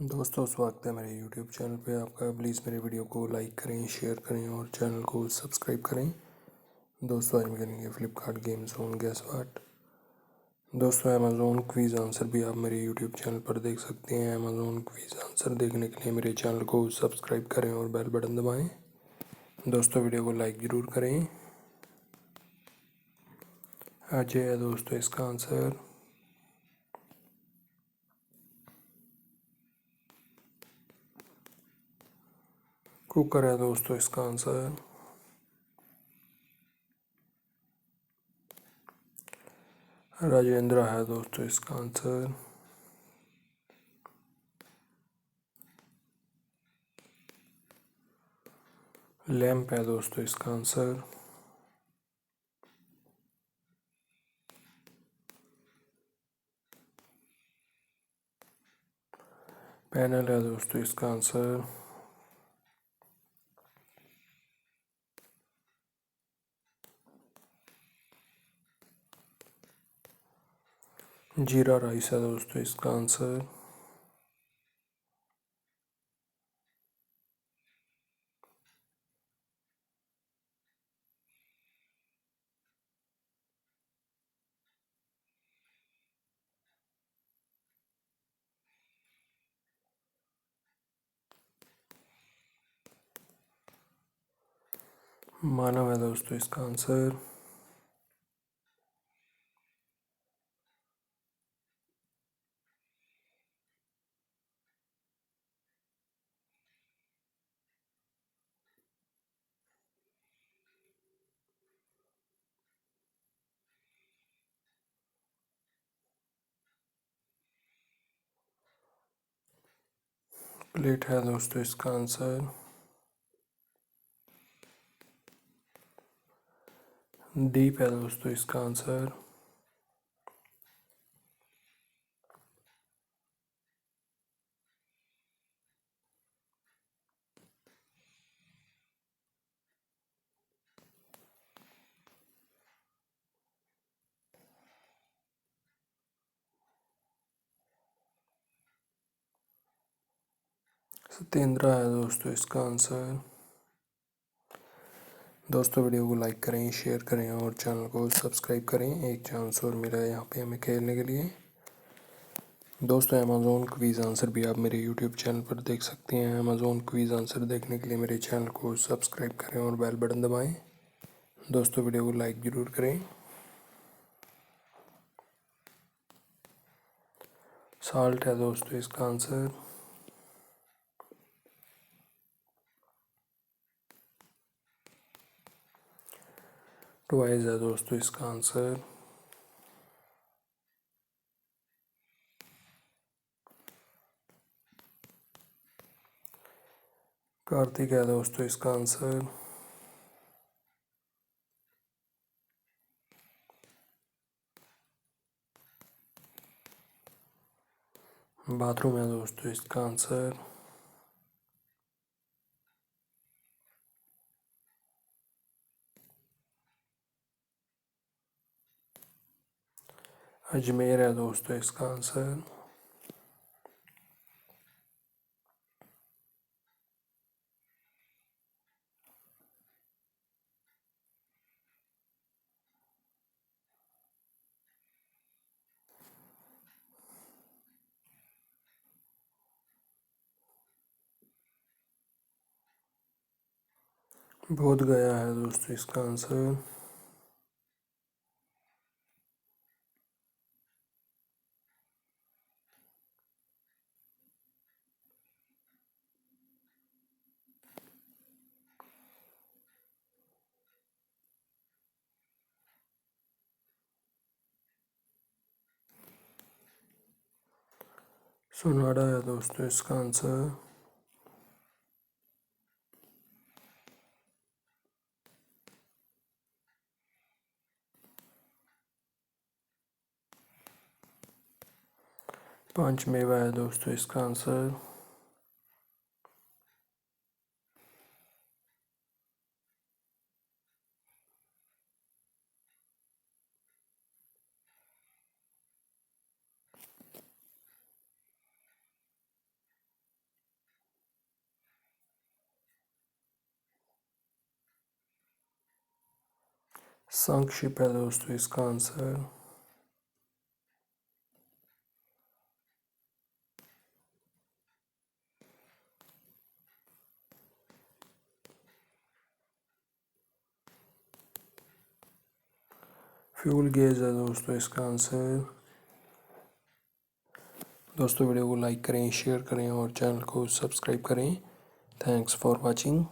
दोस्तों, स्वागत है मेरे YouTube चैनल पे आपका। प्लीज़ मेरे वीडियो को लाइक करें, शेयर करें और चैनल को सब्सक्राइब करें। दोस्तों, आज हम करेंगे Flipkart game zone gas what. दोस्तों, अमेज़ॉन क्विज़ आंसर भी आप मेरे YouTube चैनल पर देख सकते हैं। अमेज़ॉन क्विज़ आंसर देखने के लिए मेरे चैनल को सब्सक्राइब करें और बेल बटन दबाएँ। दोस्तों, वीडियो को लाइक ज़रूर करें। अजय है दोस्तों इसका आंसर। कुकर है दोस्तों इसका आंसर। राजेंद्र है दोस्तों इसका आंसर। लैंप है दोस्तों इसका आंसर। पैनल है दोस्तों इसका आंसर। जीरा राइस है दोस्तों इसका आंसर। मानव है दोस्तों इसका आंसर। प्लेट है दोस्तों इसका आंसर। दीप है दोस्तों इसका आंसर। सत्येंद्र है दोस्तों इसका आंसर। दोस्तों, वीडियो को लाइक करें, शेयर करें और चैनल को सब्सक्राइब करें। एक चांस और मिला है यहाँ पे हमें खेलने के लिए। दोस्तों, अमेज़ॉन क्विज़ आंसर भी आप मेरे YouTube चैनल पर देख सकते हैं। अमेज़ॉन क्विज़ आंसर देखने के लिए मेरे चैनल को सब्सक्राइब करें और बेल बटन दबाएं। दोस्तों, वीडियो को लाइक ज़रूर करें। साल्ट है दोस्तों इसका आंसर। ट्वाइस है दोस्तों इसका आंसर। कार्तिक है दोस्तों इसका आंसर। बाथरूम है दोस्तों इसका आंसर। अजमेर है दोस्तों इसका आंसर। बोध गया है दोस्तों इसका आंसर। सोनाडा है दोस्तों इसका आंसर। पांच मेवा है दोस्तों इसका आंसर। संक्षिप्त है दोस्तों इसका आंसर। फ्यूल गेज है दोस्तों इसका आंसर। दोस्तों वीडियो को लाइक करें, शेयर करें और चैनल को सब्सक्राइब करें। Thanks for watching.